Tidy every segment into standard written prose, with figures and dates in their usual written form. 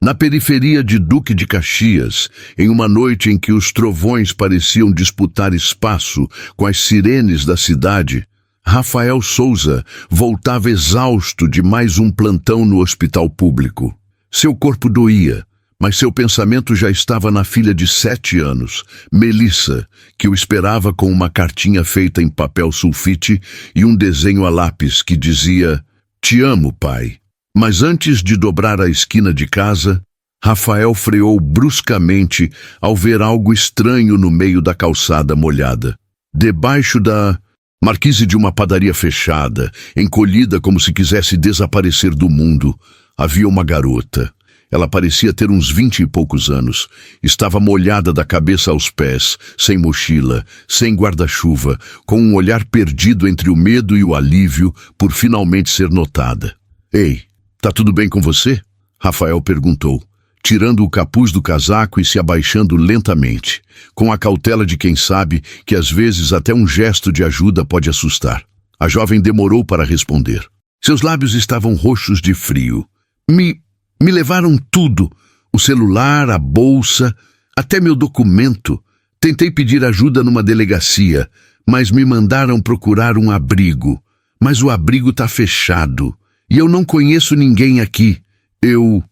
Na periferia de Duque de Caxias, em uma noite em que os trovões pareciam disputar espaço com as sirenes da cidade, Rafael Souza voltava exausto de mais um plantão no hospital público. Seu corpo doía, mas seu pensamento já estava na filha de 7 anos, Melissa, que o esperava com uma cartinha feita em papel sulfite e um desenho a lápis que dizia: "Te amo, pai." Mas antes de dobrar a esquina de casa, Rafael freou bruscamente ao ver algo estranho no meio da calçada molhada. Debaixo da marquise de uma padaria fechada, encolhida como se quisesse desaparecer do mundo, havia uma garota. Ela parecia ter uns 20 e poucos anos. Estava molhada da cabeça aos pés, sem mochila, sem guarda-chuva, com um olhar perdido entre o medo e o alívio por finalmente ser notada. "Ei, tá tudo bem com você?" Rafael perguntou, tirando o capuz do casaco e se abaixando lentamente, com a cautela de quem sabe que às vezes até um gesto de ajuda pode assustar. A jovem demorou para responder. Seus lábios estavam roxos de frio. Me levaram tudo, o celular, a bolsa, até meu documento. Tentei pedir ajuda numa delegacia, mas me mandaram procurar um abrigo. Mas o abrigo tá fechado, e eu não conheço ninguém aqui. Eu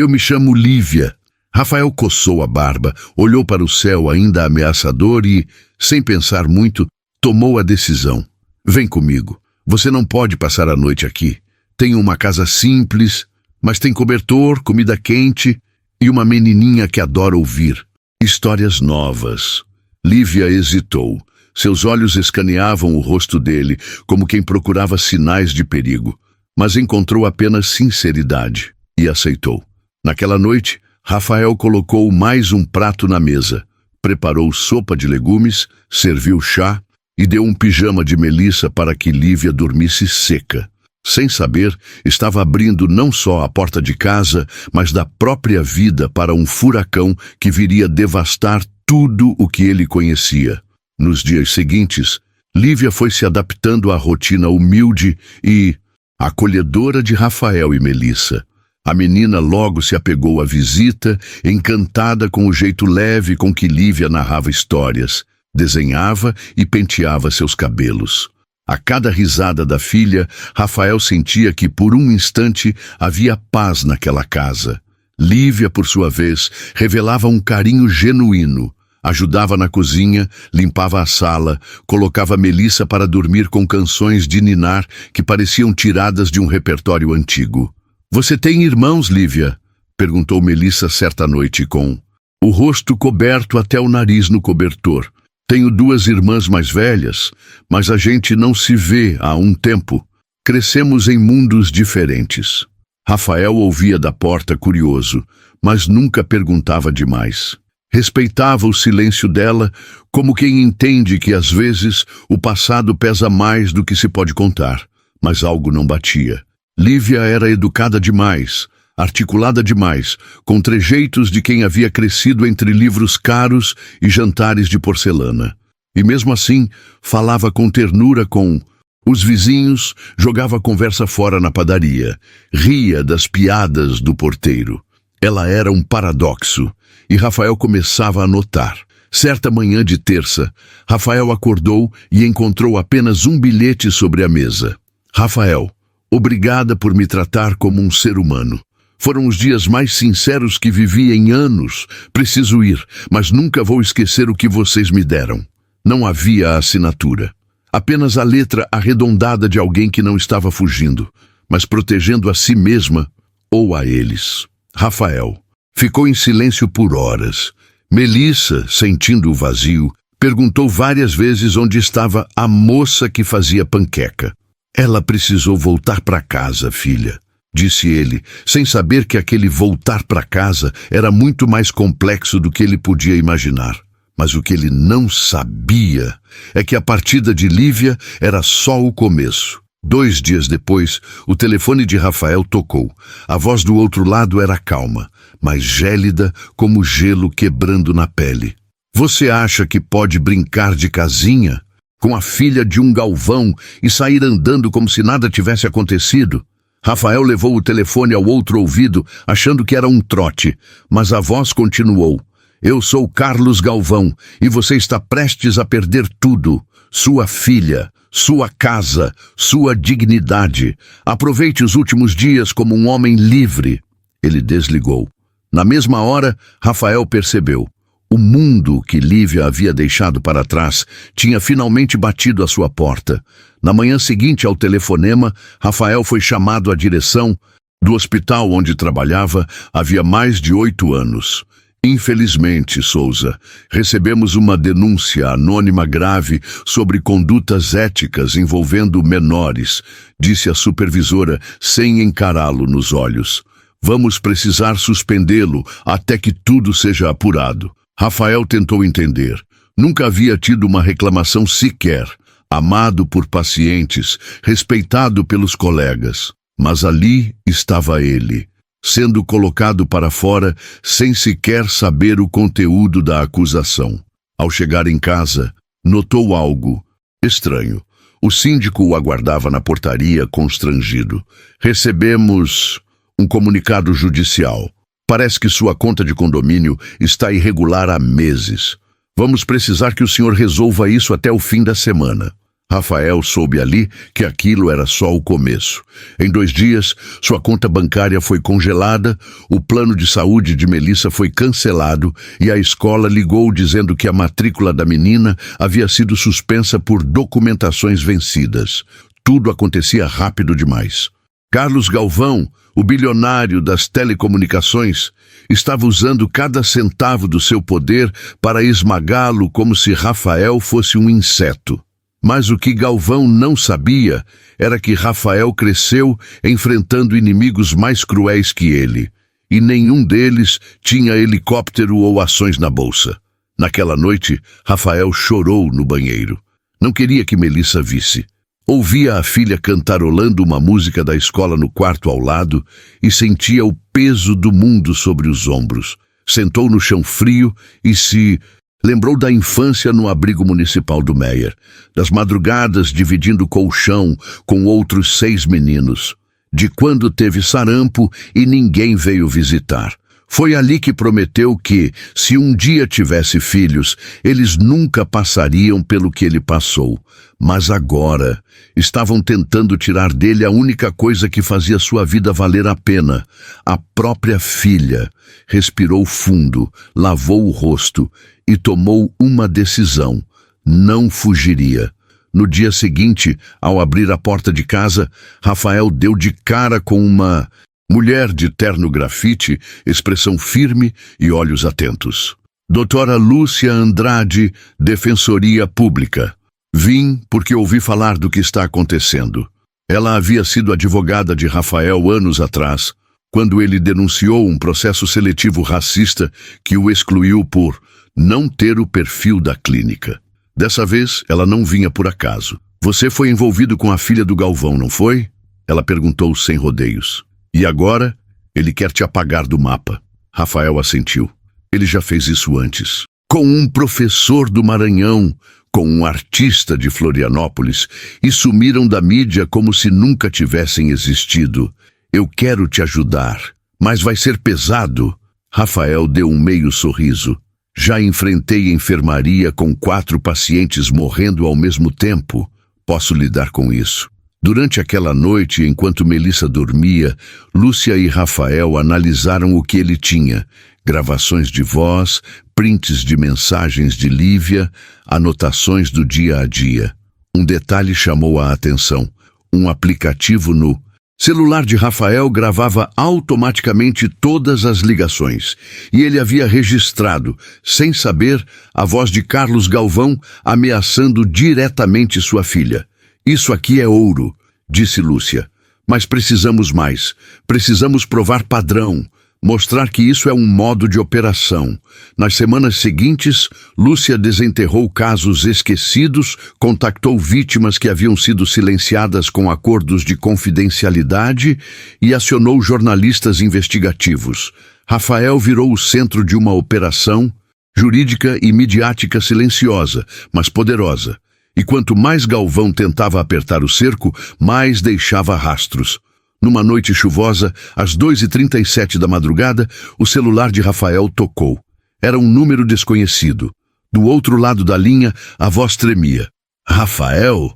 me chamo Lívia." Rafael coçou a barba, olhou para o céu ainda ameaçador e, sem pensar muito, tomou a decisão. "Vem comigo. Você não pode passar a noite aqui. Tenho uma casa simples, mas tem cobertor, comida quente e uma menininha que adora ouvir histórias novas." Lívia hesitou. Seus olhos escaneavam o rosto dele, como quem procurava sinais de perigo, mas encontrou apenas sinceridade e aceitou. Naquela noite, Rafael colocou mais um prato na mesa, preparou sopa de legumes, serviu chá e deu um pijama de Melissa para que Lívia dormisse seca. Sem saber, estava abrindo não só a porta de casa, mas da própria vida para um furacão que viria devastar tudo o que ele conhecia. Nos dias seguintes, Lívia foi se adaptando à rotina humilde e acolhedora de Rafael e Melissa. A menina logo se apegou à visita, encantada com o jeito leve com que Lívia narrava histórias, desenhava e penteava seus cabelos. A cada risada da filha, Rafael sentia que por um instante havia paz naquela casa. Lívia, por sua vez, revelava um carinho genuíno. Ajudava na cozinha, limpava a sala, colocava Melissa para dormir com canções de ninar que pareciam tiradas de um repertório antigo. "Você tem irmãos, Lívia?" perguntou Melissa certa noite com o rosto coberto até o nariz no cobertor. "Tenho 2 irmãs mais velhas, mas a gente não se vê há um tempo. Crescemos em mundos diferentes." Rafael ouvia da porta curioso, mas nunca perguntava demais. Respeitava o silêncio dela, como quem entende que às vezes o passado pesa mais do que se pode contar, mas algo não batia. Lívia era educada demais, articulada demais, com trejeitos de quem havia crescido entre livros caros e jantares de porcelana. E mesmo assim, falava com ternura com os vizinhos, jogava a conversa fora na padaria, ria das piadas do porteiro. Ela era um paradoxo, e Rafael começava a notar. Certa manhã de terça, Rafael acordou e encontrou apenas um bilhete sobre a mesa. "Rafael, obrigada por me tratar como um ser humano. Foram os dias mais sinceros que vivi em anos. Preciso ir, mas nunca vou esquecer o que vocês me deram." Não havia a assinatura. Apenas a letra arredondada de alguém que não estava fugindo, mas protegendo a si mesma ou a eles. Rafael ficou em silêncio por horas. Melissa, sentindo o vazio, perguntou várias vezes onde estava a moça que fazia panqueca. "Ela precisou voltar para casa, filha", disse ele, sem saber que aquele voltar para casa era muito mais complexo do que ele podia imaginar. Mas o que ele não sabia é que a partida de Lívia era só o começo. 2 dias depois, o telefone de Rafael tocou. A voz do outro lado era calma, mas gélida como gelo quebrando na pele. "Você acha que pode brincar de casinha com a filha de um galvão e sair andando como se nada tivesse acontecido?" Rafael levou o telefone ao outro ouvido, achando que era um trote, mas a voz continuou. Eu sou Carlos Galvão, e você está prestes a perder tudo. Sua filha, sua casa, sua dignidade. Aproveite os últimos dias como um homem livre. Ele desligou. Na mesma hora, Rafael percebeu. O mundo que Lívia havia deixado para trás tinha finalmente batido à sua porta. Na manhã seguinte ao telefonema, Rafael foi chamado à direção do hospital onde trabalhava havia mais de 8 anos. Infelizmente, Souza, recebemos uma denúncia anônima grave sobre condutas éticas envolvendo menores, disse a supervisora sem encará-lo nos olhos. Vamos precisar suspendê-lo até que tudo seja apurado. Rafael tentou entender. Nunca havia tido uma reclamação sequer. Amado por pacientes, respeitado pelos colegas. Mas ali estava ele, sendo colocado para fora sem sequer saber o conteúdo da acusação. Ao chegar em casa, notou algo estranho. O síndico o aguardava na portaria, constrangido. Recebemos um comunicado judicial. Parece que sua conta de condomínio está irregular há meses. Vamos precisar que o senhor resolva isso até o fim da semana. Rafael soube ali que aquilo era só o começo. Em 2 dias, sua conta bancária foi congelada, o plano de saúde de Melissa foi cancelado e a escola ligou dizendo que a matrícula da menina havia sido suspensa por documentações vencidas. Tudo acontecia rápido demais. Carlos Galvão, o bilionário das telecomunicações, estava usando cada centavo do seu poder para esmagá-lo como se Rafael fosse um inseto. Mas o que Galvão não sabia era que Rafael cresceu enfrentando inimigos mais cruéis que ele, e nenhum deles tinha helicóptero ou ações na bolsa. Naquela noite, Rafael chorou no banheiro. Não queria que Melissa visse. Ouvia a filha cantarolando uma música da escola no quarto ao lado e sentia o peso do mundo sobre os ombros. Sentou no chão frio e se lembrou da infância no abrigo municipal do Meier, das madrugadas dividindo colchão com outros 6 meninos, de quando teve sarampo e ninguém veio visitar. Foi ali que prometeu que, se um dia tivesse filhos, eles nunca passariam pelo que ele passou. Mas agora estavam tentando tirar dele a única coisa que fazia sua vida valer a pena, a própria filha. Respirou fundo, lavou o rosto e tomou uma decisão. Não fugiria. No dia seguinte, ao abrir a porta de casa, Rafael deu de cara com uma mulher de terno grafite, expressão firme e olhos atentos. Doutora Lúcia Andrade, Defensoria Pública. Vim porque ouvi falar do que está acontecendo. Ela havia sido advogada de Rafael anos atrás, quando ele denunciou um processo seletivo racista que o excluiu por não ter o perfil da clínica. Dessa vez, ela não vinha por acaso. Você foi envolvido com a filha do Galvão, não foi? Ela perguntou sem rodeios. E agora, ele quer te apagar do mapa. Rafael assentiu. Ele já fez isso antes. Com um professor do Maranhão, com um artista de Florianópolis, e sumiram da mídia como se nunca tivessem existido. Eu quero te ajudar, mas vai ser pesado. Rafael deu um meio sorriso. Já enfrentei enfermaria com 4 pacientes morrendo ao mesmo tempo. Posso lidar com isso. Durante aquela noite, enquanto Melissa dormia, Lúcia e Rafael analisaram o que ele tinha. Gravações de voz, prints de mensagens de Lívia, anotações do dia a dia. Um detalhe chamou a atenção. Um aplicativo no celular de Rafael gravava automaticamente todas as ligações. E ele havia registrado, sem saber, a voz de Carlos Galvão ameaçando diretamente sua filha. Isso aqui é ouro, disse Lúcia. Mas precisamos mais. Precisamos provar padrão. Mostrar que isso é um modo de operação. Nas semanas seguintes, Lúcia desenterrou casos esquecidos, contactou vítimas que haviam sido silenciadas com acordos de confidencialidade e acionou jornalistas investigativos. Rafael virou o centro de uma operação jurídica e midiática silenciosa, mas poderosa. E quanto mais Galvão tentava apertar o cerco, mais deixava rastros. Numa noite chuvosa, às 2h37 da madrugada, o celular de Rafael tocou. Era um número desconhecido. Do outro lado da linha, a voz tremia. Rafael?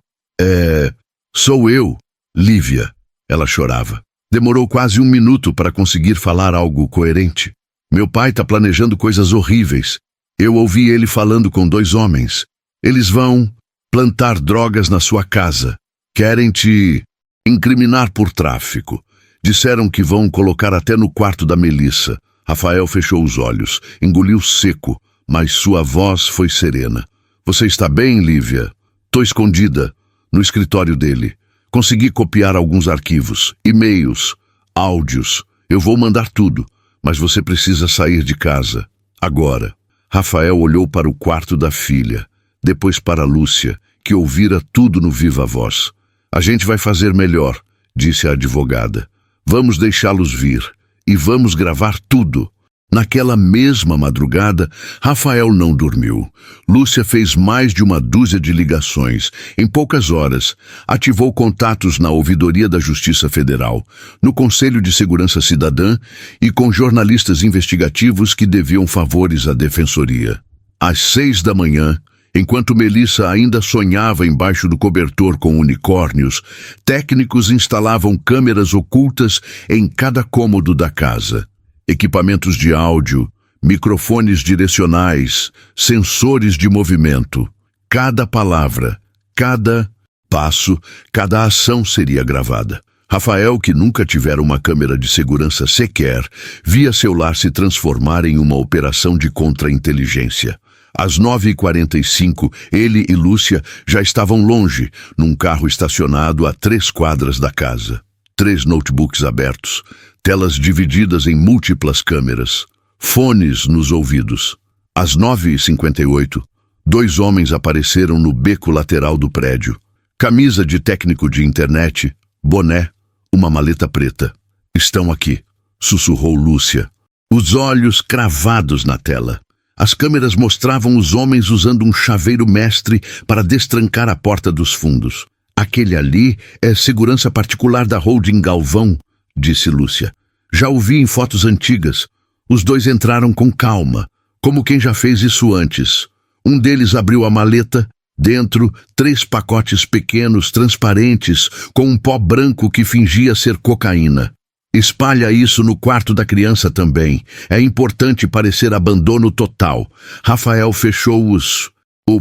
Sou eu, Lívia. Ela chorava. Demorou quase 1 minuto para conseguir falar algo coerente. Meu pai está planejando coisas horríveis. Eu ouvi ele falando com 2 homens. Eles vão plantar drogas na sua casa. Querem te incriminar por tráfico. Disseram que vão colocar até no quarto da Melissa. Rafael fechou os olhos, engoliu seco, mas sua voz foi serena. Você está bem, Lívia? Tô escondida, no escritório dele. Consegui copiar alguns arquivos, e-mails, áudios. Eu vou mandar tudo, mas você precisa sair de casa. Agora. Rafael olhou para o quarto da filha, depois para Lúcia, que ouvira tudo no viva voz. A gente vai fazer melhor, disse a advogada. Vamos deixá-los vir e vamos gravar tudo. Naquela mesma madrugada, Rafael não dormiu. Lúcia fez mais de 12 de ligações. Em poucas horas, ativou contatos na Ouvidoria da Justiça Federal, no Conselho de Segurança Cidadã e com jornalistas investigativos que deviam favores à Defensoria. Às 6 da manhã, enquanto Melissa ainda sonhava embaixo do cobertor com unicórnios, técnicos instalavam câmeras ocultas em cada cômodo da casa. Equipamentos de áudio, microfones direcionais, sensores de movimento. Cada palavra, cada passo, cada ação seria gravada. Rafael, que nunca tivera uma câmera de segurança sequer, via seu lar se transformar em uma operação de contra-inteligência. Às 9h45, ele e Lúcia já estavam longe, num carro estacionado a 3 quadras da casa. 3 notebooks abertos, telas divididas em múltiplas câmeras, fones nos ouvidos. Às 9h58, 2 homens apareceram no beco lateral do prédio. Camisa de técnico de internet, boné, uma maleta preta. Estão aqui, sussurrou Lúcia, os olhos cravados na tela. As câmeras mostravam os homens usando um chaveiro mestre para destrancar a porta dos fundos. Aquele ali é segurança particular da Holding Galvão, disse Lúcia. Já o vi em fotos antigas. Os 2 entraram com calma, como quem já fez isso antes. Um deles abriu a maleta. Dentro, 3 pacotes pequenos, transparentes, com um pó branco que fingia ser cocaína. Espalha isso no quarto da criança também. É importante parecer abandono total. Rafael fechou os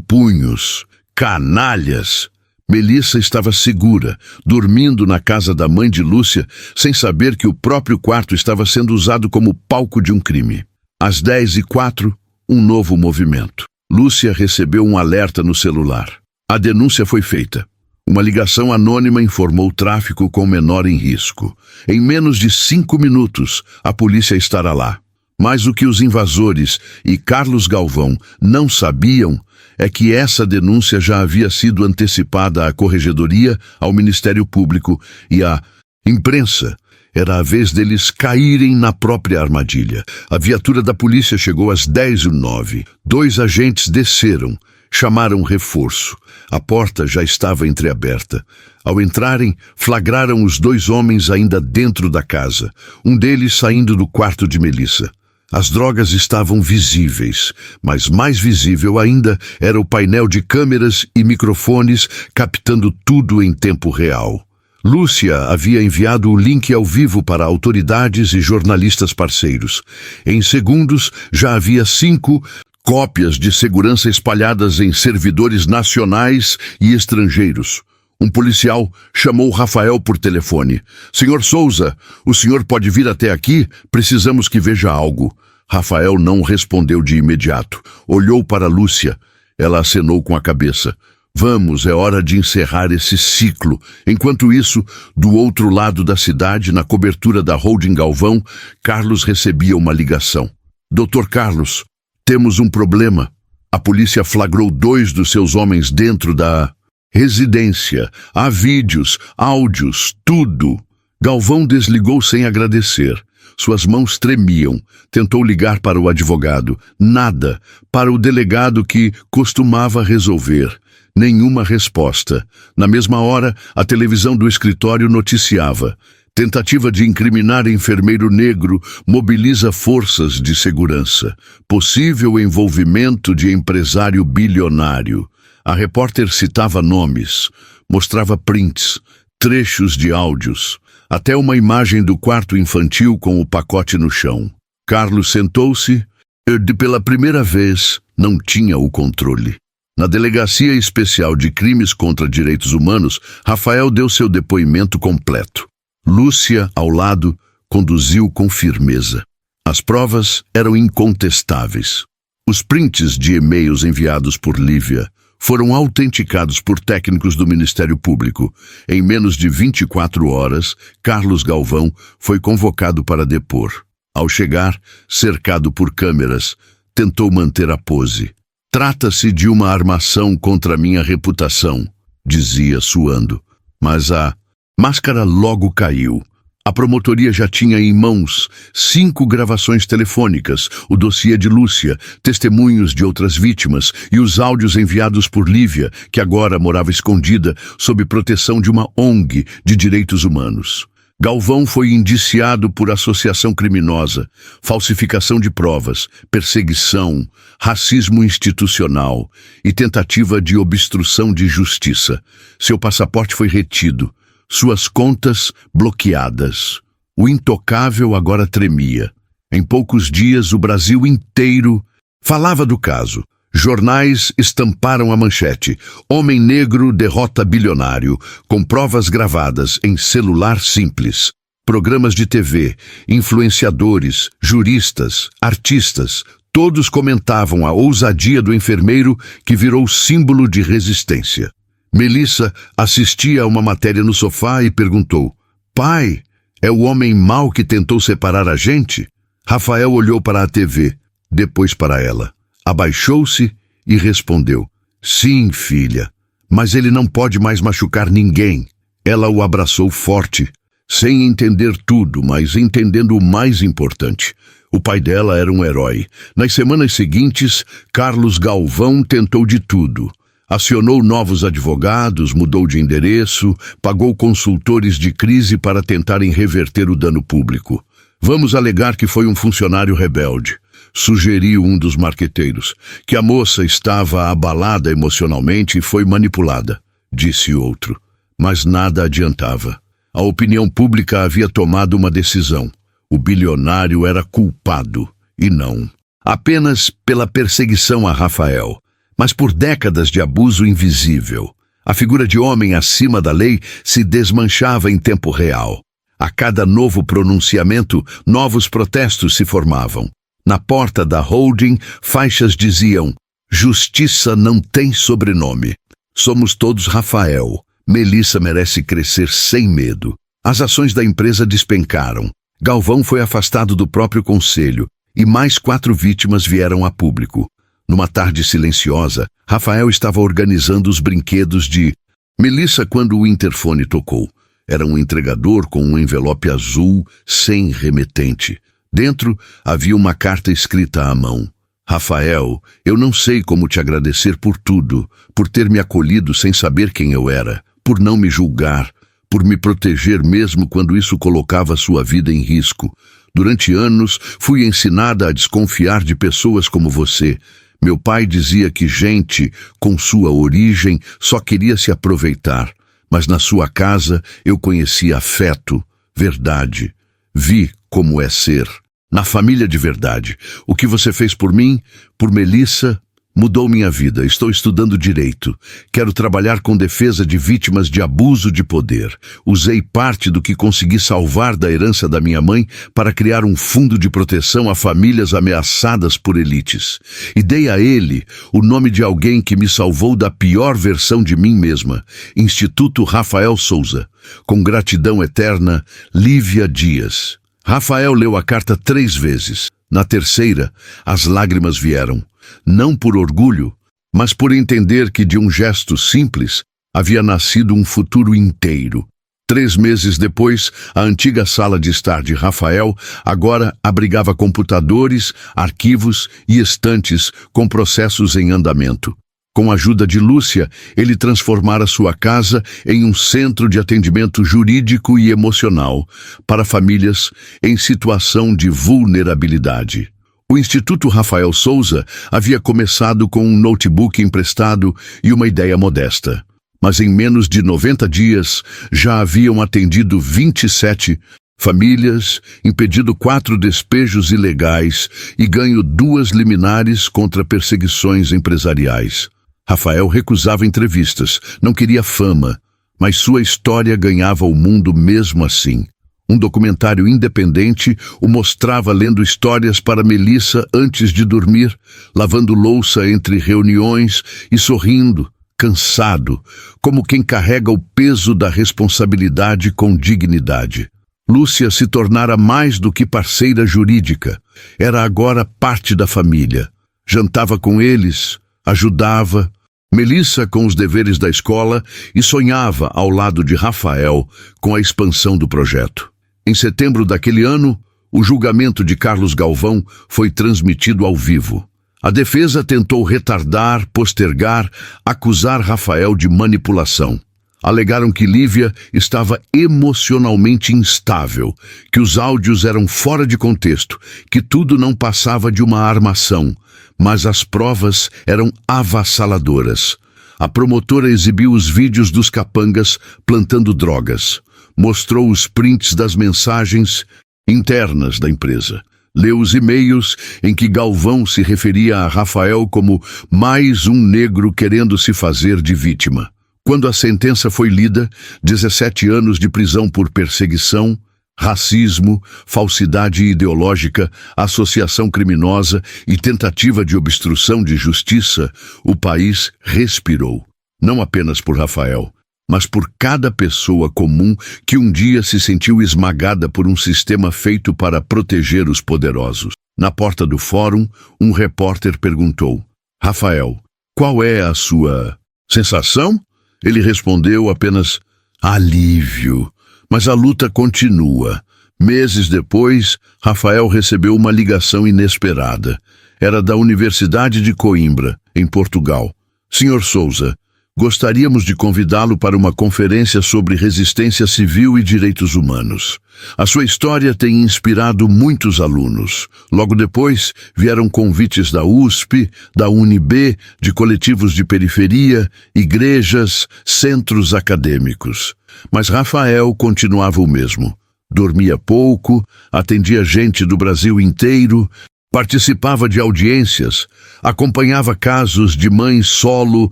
punhos. Canalhas! Melissa estava segura, dormindo na casa da mãe de Lúcia, sem saber que o próprio quarto estava sendo usado como palco de um crime. Às 10h04, um novo movimento. Lúcia recebeu um alerta no celular. A denúncia foi feita. Uma ligação anônima informou o tráfico com menor em risco. Em menos de 5 minutos, a polícia estará lá. Mas o que os invasores e Carlos Galvão não sabiam é que essa denúncia já havia sido antecipada à Corregedoria, ao Ministério Público e à imprensa. Era a vez deles caírem na própria armadilha. A viatura da polícia chegou às 10h09. 2 agentes desceram, chamaram reforço. A porta já estava entreaberta. Ao entrarem, flagraram os 2 homens ainda dentro da casa, um deles saindo do quarto de Melissa. As drogas estavam visíveis, mas mais visível ainda era o painel de câmeras e microfones captando tudo em tempo real. Lúcia havia enviado o link ao vivo para autoridades e jornalistas parceiros. Em segundos, já havia 5 cópias de segurança espalhadas em servidores nacionais e estrangeiros. Um policial chamou Rafael por telefone. "Senhor Souza, o senhor pode vir até aqui? Precisamos que veja algo." Rafael não respondeu de imediato. Olhou para Lúcia. Ela acenou com a cabeça. "Vamos, é hora de encerrar esse ciclo." Enquanto isso, do outro lado da cidade, na cobertura da Holding Galvão, Carlos recebia uma ligação. "Dr. Carlos, temos um problema." A polícia flagrou 2 dos seus homens dentro da residência. Há vídeos, áudios, tudo. Galvão desligou sem agradecer. Suas mãos tremiam. Tentou ligar para o advogado. Nada. Para o delegado que costumava resolver. Nenhuma resposta. Na mesma hora, a televisão do escritório noticiava: Tentativa de incriminar enfermeiro negro mobiliza forças de segurança. Possível envolvimento de empresário bilionário. A repórter citava nomes, mostrava prints, trechos de áudios, até uma imagem do quarto infantil com o pacote no chão. Carlos sentou-se e, pela primeira vez, não tinha o controle. Na Delegacia Especial de Crimes contra Direitos Humanos, Rafael deu seu depoimento completo. Lúcia, ao lado, conduziu com firmeza. As provas eram incontestáveis. Os prints de e-mails enviados por Lívia foram autenticados por técnicos do Ministério Público. Em menos de 24 horas, Carlos Galvão foi convocado para depor. Ao chegar, cercado por câmeras, tentou manter a pose. Trata-se de uma armação contra minha reputação, dizia suando. Mas a máscara logo caiu. A promotoria já tinha em mãos 5 gravações telefônicas, o dossiê de Lúcia, testemunhos de outras vítimas e os áudios enviados por Lívia, que agora morava escondida sob proteção de uma ONG de direitos humanos. Galvão foi indiciado por associação criminosa, falsificação de provas, perseguição, racismo institucional e tentativa de obstrução de justiça. Seu passaporte foi retido, suas contas bloqueadas. O intocável agora tremia. Em poucos dias, o Brasil inteiro falava do caso. Jornais estamparam a manchete: Homem negro derrota bilionário, com provas gravadas em celular simples. Programas de TV, influenciadores, juristas, artistas, todos comentavam a ousadia do enfermeiro que virou símbolo de resistência. Melissa assistia a uma matéria no sofá e perguntou: Pai, é o homem mau que tentou separar a gente? Rafael olhou para a TV, depois para ela. Abaixou-se e respondeu: Sim, filha, mas ele não pode mais machucar ninguém. Ela o abraçou forte, sem entender tudo, mas entendendo o mais importante. O pai dela era um herói. Nas semanas seguintes, Carlos Galvão tentou de tudo. Acionou novos advogados, mudou de endereço, pagou consultores de crise para tentarem reverter o dano público. Vamos alegar que foi um funcionário rebelde. Sugeriu um dos marqueteiros, que a moça estava abalada emocionalmente e foi manipulada, disse outro. Mas nada adiantava. A opinião pública havia tomado uma decisão. O bilionário era culpado, e não apenas pela perseguição a Rafael, mas por décadas de abuso invisível. A figura de homem acima da lei se desmanchava em tempo real. A cada novo pronunciamento, novos protestos se formavam. Na porta da holding, faixas diziam: Justiça não tem sobrenome. Somos todos Rafael. Melissa merece crescer sem medo. As ações da empresa despencaram. Galvão foi afastado do próprio conselho e mais 4 vítimas vieram a público. Numa tarde silenciosa, Rafael estava organizando os brinquedos de Melissa quando o interfone tocou. Era um entregador com um envelope azul sem remetente. Dentro havia uma carta escrita à mão. Rafael, eu não sei como te agradecer por tudo, por ter me acolhido sem saber quem eu era, por não me julgar, por me proteger mesmo quando isso colocava sua vida em risco. Durante anos, fui ensinada a desconfiar de pessoas como você. Meu pai dizia que gente com sua origem só queria se aproveitar, mas na sua casa eu conheci afeto, verdade. Vi como é ser. Na família de verdade. O que você fez por mim, por Melissa, mudou minha vida. Estou estudando direito. Quero trabalhar com defesa de vítimas de abuso de poder. Usei parte do que consegui salvar da herança da minha mãe para criar um fundo de proteção a famílias ameaçadas por elites. E dei a ele o nome de alguém que me salvou da pior versão de mim mesma. Instituto Rafael Souza. Com gratidão eterna, Lívia Dias. Rafael leu a carta 3 vezes. Na terceira, as lágrimas vieram. Não por orgulho, mas por entender que de um gesto simples havia nascido um futuro inteiro. 3 meses depois, a antiga sala de estar de Rafael agora abrigava computadores, arquivos e estantes com processos em andamento. Com a ajuda de Lúcia, ele transformara sua casa em um centro de atendimento jurídico e emocional para famílias em situação de vulnerabilidade. O Instituto Rafael Souza havia começado com um notebook emprestado e uma ideia modesta. Mas em menos de 90 dias já haviam atendido 27 famílias, impedido 4 despejos ilegais e ganho 2 liminares contra perseguições empresariais. Rafael recusava entrevistas, não queria fama, mas sua história ganhava o mundo mesmo assim. Um documentário independente o mostrava lendo histórias para Melissa antes de dormir, lavando louça entre reuniões e sorrindo, cansado, como quem carrega o peso da responsabilidade com dignidade. Lúcia se tornara mais do que parceira jurídica. Era agora parte da família. Jantava com eles, ajudava, Melissa com os deveres da escola e sonhava ao lado de Rafael com a expansão do projeto. Em setembro daquele ano, o julgamento de Carlos Galvão foi transmitido ao vivo. A defesa tentou retardar, postergar, acusar Rafael de manipulação. Alegaram que Lívia estava emocionalmente instável, que os áudios eram fora de contexto, que tudo não passava de uma armação, mas as provas eram avassaladoras. A promotora exibiu os vídeos dos capangas plantando drogas, mostrou os prints das mensagens internas da empresa. Leu os e-mails em que Galvão se referia a Rafael como mais um negro querendo se fazer de vítima. Quando a sentença foi lida, 17 anos de prisão por perseguição, racismo, falsidade ideológica, associação criminosa e tentativa de obstrução de justiça, o país respirou. Não apenas por Rafael, mas por cada pessoa comum que um dia se sentiu esmagada por um sistema feito para proteger os poderosos. Na porta do fórum, um repórter perguntou: Rafael, qual é a sua sensação? Ele respondeu apenas: alívio. Mas a luta continua. Meses depois, Rafael recebeu uma ligação inesperada. Era da Universidade de Coimbra, em Portugal. Senhor Souza, gostaríamos de convidá-lo para uma conferência sobre resistência civil e direitos humanos. A sua história tem inspirado muitos alunos. Logo depois, vieram convites da USP, da UNB, de coletivos de periferia, igrejas, centros acadêmicos. Mas Rafael continuava o mesmo. Dormia pouco, atendia gente do Brasil inteiro, participava de audiências, acompanhava casos de mães solo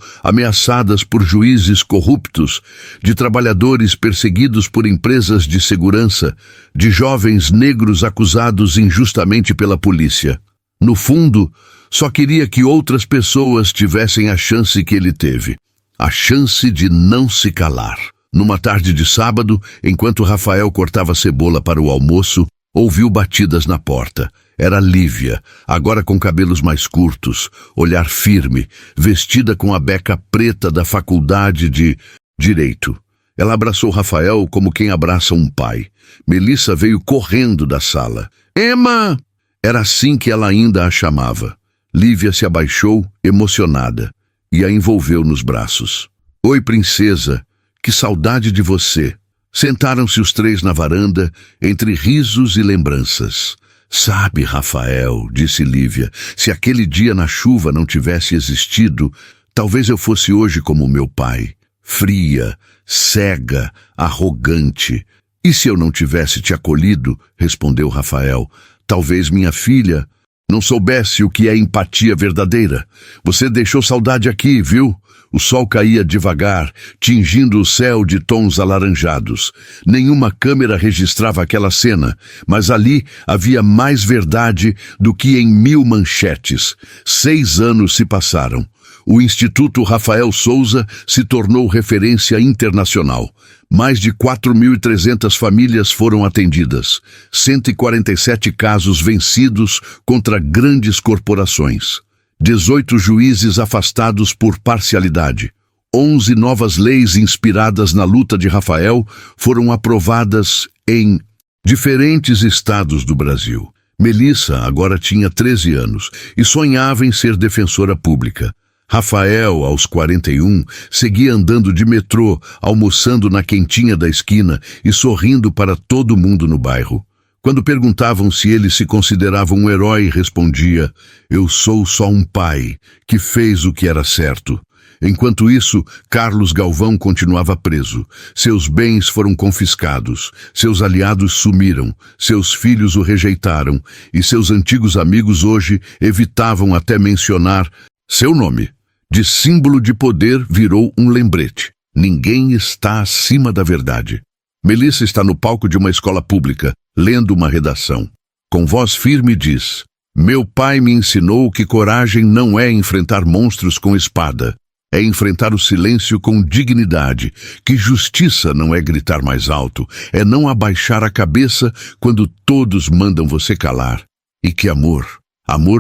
ameaçadas por juízes corruptos, de trabalhadores perseguidos por empresas de segurança, de jovens negros acusados injustamente pela polícia. No fundo, só queria que outras pessoas tivessem a chance que ele teve, a chance de não se calar. Numa tarde de sábado, enquanto Rafael cortava cebola para o almoço, ouviu batidas na porta. Era Lívia, agora com cabelos mais curtos, olhar firme, vestida com a beca preta da faculdade de Direito. Ela abraçou Rafael como quem abraça um pai. Melissa veio correndo da sala. Emma! Era assim que ela ainda a chamava. Lívia se abaixou, emocionada, e a envolveu nos braços. Oi, princesa, que saudade de você. Sentaram-se os três na varanda, entre risos e lembranças. Sabe, Rafael, disse Lívia, se aquele dia na chuva não tivesse existido, talvez eu fosse hoje como meu pai, fria, cega, arrogante. E se eu não tivesse te acolhido, respondeu Rafael, talvez minha filha não soubesse o que é empatia verdadeira. Você deixou saudade aqui, viu? O sol caía devagar, tingindo o céu de tons alaranjados. Nenhuma câmera registrava aquela cena, mas ali havia mais verdade do que em 1000 manchetes. 6 anos se passaram. O Instituto Rafael Souza se tornou referência internacional. Mais de 4.300 famílias foram atendidas. 147 casos vencidos contra grandes corporações. 18 juízes afastados por parcialidade. 11 novas leis inspiradas na luta de Rafael foram aprovadas em diferentes estados do Brasil. Melissa agora tinha 13 anos e sonhava em ser defensora pública. Rafael, aos 41, seguia andando de metrô, almoçando na quentinha da esquina e sorrindo para todo mundo no bairro. Quando perguntavam se ele se considerava um herói, respondia: "Eu sou só um pai que fez o que era certo." Enquanto isso, Carlos Galvão continuava preso. Seus bens foram confiscados, seus aliados sumiram, seus filhos o rejeitaram e seus antigos amigos hoje evitavam até mencionar seu nome. De símbolo de poder virou um lembrete. Ninguém está acima da verdade. Melissa está no palco de uma escola pública, lendo uma redação. Com voz firme diz: "Meu pai me ensinou que coragem não é enfrentar monstros com espada. É enfrentar o silêncio com dignidade, que justiça não é gritar mais alto, é não abaixar a cabeça quando todos mandam você calar. E que amor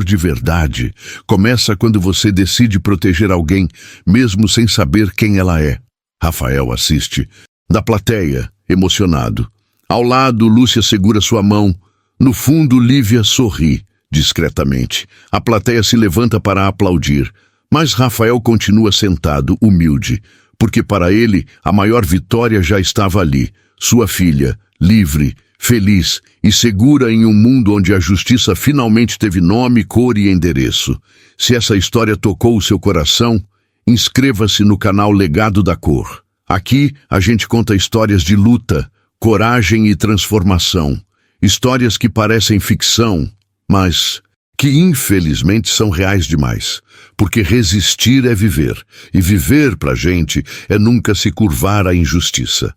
de verdade, começa quando você decide proteger alguém, mesmo sem saber quem ela é." Rafael assiste. Da plateia, emocionado. Ao lado, Lúcia segura sua mão. No fundo, Lívia sorri, discretamente. A plateia se levanta para aplaudir. Mas Rafael continua sentado, humilde, porque para ele a maior vitória já estava ali. Sua filha, livre, feliz e segura em um mundo onde a justiça finalmente teve nome, cor e endereço. Se essa história tocou o seu coração, inscreva-se no canal Legado da Cor. Aqui a gente conta histórias de luta, coragem e transformação. Histórias que parecem ficção, mas que infelizmente são reais demais. Porque resistir é viver, e viver pra gente é nunca se curvar à injustiça.